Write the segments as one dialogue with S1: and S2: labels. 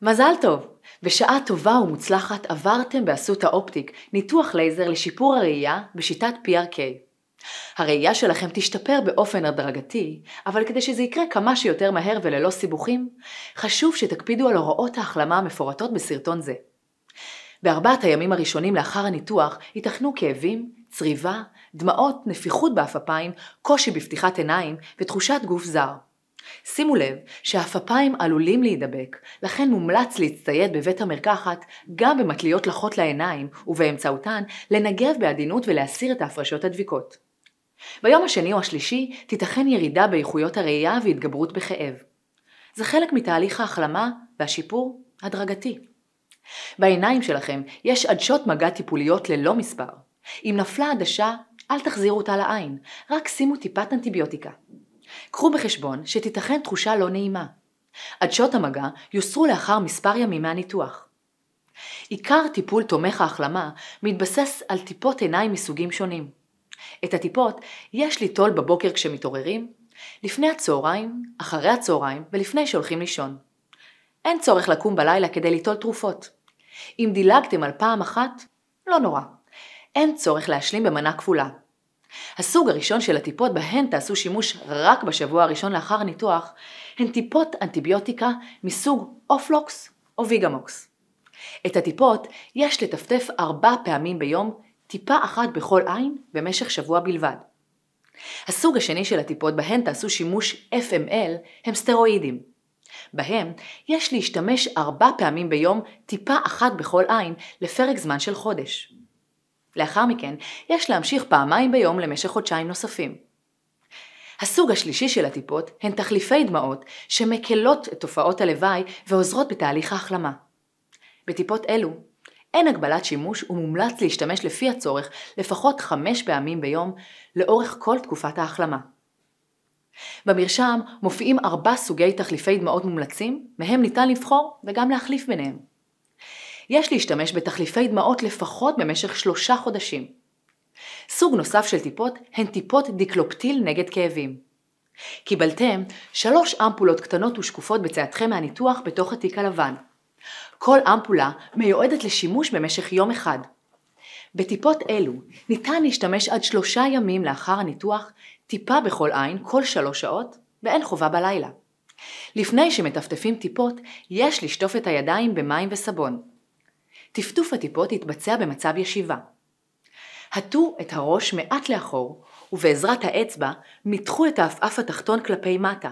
S1: מזל טוב! בשעה טובה ומוצלחת עברתם באסותא אופטיק ניתוח לייזר לשיפור הראייה בשיטת PRK. הראייה שלכם תשתפר באופן הדרגתי, אבל כדי שזה יקרה כמה שיותר מהר וללא סיבוכים, חשוב שתקפידו על הוראות ההחלמה המפורטות בסרטון זה. בארבעת הימים הראשונים לאחר הניתוח ייתכנו כאבים, צריבה, דמעות, נפיחות באפפיים, קושי בפתיחת עיניים ותחושת גוף זר. שימו לב שהאפפיים עלולים להידבק, לכן מומלץ להצטייד בבית המרקחת גם במטליות לחות לעיניים ובאמצעותן לנגב בעדינות ולהסיר את ההפרשות הדביקות. ביום השני או השלישי תיתכן ירידה באיכויות הראייה והתגברות בכאב. זה חלק מתהליך ההחלמה והשיפור הדרגתי. בעיניים שלכם יש עדשות מגע טיפוליות ללא מספר. אם נפלה עדשה, אל תחזירו אותה לעין, רק שימו טיפת אנטיביוטיקה. קחו בחשבון שתיתכן תחושה לא נעימה. עדשות המגע יוסרו לאחר מספר ימים מהניתוח. עיקר טיפול תומך ההחלמה מתבסס על טיפות עיניים מסוגים שונים. את הטיפות יש ליטול בבוקר כשמתעוררים, לפני הצהריים, אחרי הצהריים ולפני שהולכים לישון. אין צורך לקום בלילה כדי ליטול תרופות. אם דילגתם על פעם אחת, לא נורא. אין צורך להשלים במנה כפולה. הסוג הראשון של הטיפות בהן תעשו שימוש רק בשבוע הראשון לאחר הניתוח, הן טיפות אנטיביוטיקה מסוג אופלוקס או ויגמוקס. את הטיפות יש לטפטף 4 פעמים ביום, טיפה אחת בכל עין במשך שבוע בלבד. הסוג השני של הטיפות בהן תעשו שימוש FML הם סטרואידים. בהם יש להשתמש 4 פעמים ביום, טיפה אחת בכל עין לפרק זמן של חודש. לאחר מכן יש להמשיך פעמיים ביום למשך חודשיים נוספים. הסוג השלישי של הטיפות הן תחליפי דמעות שמקלות את תופעות הלוואי ועוזרות בתהליך ההחלמה. בטיפות אלו אין הגבלת שימוש ומומלץ להשתמש לפי הצורך לפחות 5 פעמים ביום לאורך כל תקופת ההחלמה. במרשם מופיעים 4 סוגי תחליפי דמעות מומלצים, מהם ניתן לבחור וגם להחליף ביניהם. יש להשתמש בתחליפי דמעות לפחות במשך 3 חודשים. סוג נוסף של טיפות הן טיפות דיקלופטיל נגד כאבים. קיבלתם 3 אמפולות קטנות ושקופות בצאתכם מהניתוח בתוך התיק הלבן. כל אמפולה מיועדת לשימוש במשך יום אחד. בטיפות אלו ניתן להשתמש עד 3 ימים לאחר הניתוח, טיפה בכל עין כל 3 שעות, ואין חובה בלילה. לפני שמטפטפים טיפות, יש לשטוף את הידיים במים וסבון. טפטוף הטיפות יתבצע במצב ישיבה. הטו את הראש מעט לאחור, ובעזרת האצבע מתחו את האפאף התחתון כלפי מטה.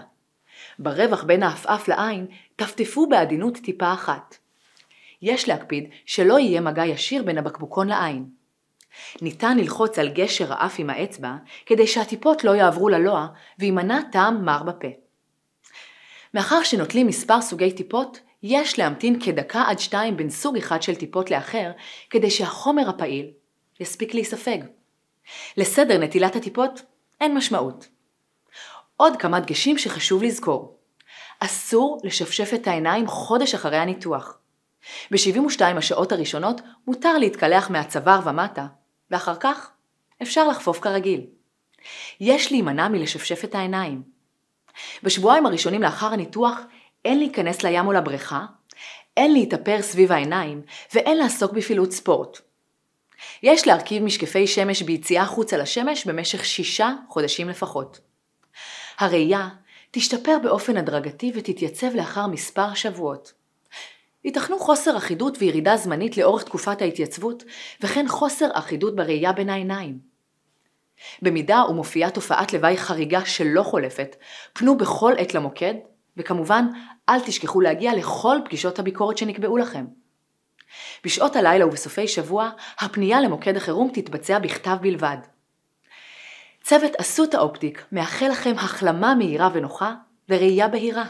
S1: ברווח בין האפאף לעין טפטפו בעדינות טיפה אחת. יש להקפיד שלא יהיה מגע ישיר בין הבקבוקון לעין. ניתן ללחוץ על גשר האף עם האצבע כדי שהטיפות לא יעברו ללוע וימנע טעם מר בפה. מאחר שנוטלים מספר סוגי טיפות, יש להמתין כדקה עד 2 בין סוג אחד של טיפות לאחר כדי שהחומר הפעיל יספיק להיספג. לסדר נטילת הטיפות אין משמעות. עוד כמה דגשים שחשוב לזכור. אסור לשפשף את העיניים חודש אחרי הניתוח. ב-72 השעות הראשונות מותר להתקלח מהצוואר ומטה, ואחר כך אפשר לחפוף כרגיל. יש להימנע מלשפשף את העיניים. בשבועיים הראשונים לאחר הניתוח אין להיכנס לים או לבריכה, אין להתאפר סביב העיניים ואין לעסוק בפעילות ספורט. יש להרכיב משקפי שמש ביציאה חוץ על השמש במשך 6 חודשים לפחות. הראייה תשתפר באופן הדרגתי ותתייצב לאחר מספר שבועות. ייתכנו חוסר אחידות וירידה זמנית לאורך תקופת ההתייצבות, וכן חוסר אחידות בראייה בין העיניים. במידה ומופיעה תופעת לוואי חריגה שלא חולפת, פנו בכל עת למוקד, וכמובן אל תשכחו להגיע לכל פגישות הביקורת שנקבעו לכם. בשעות הלילה ובסופי שבוע, הפנייה למוקד החירום תתבצע בכתב בלבד. צוות אסותא אופטיק מאחל לכם החלמה מהירה ונוחה וראייה בהירה.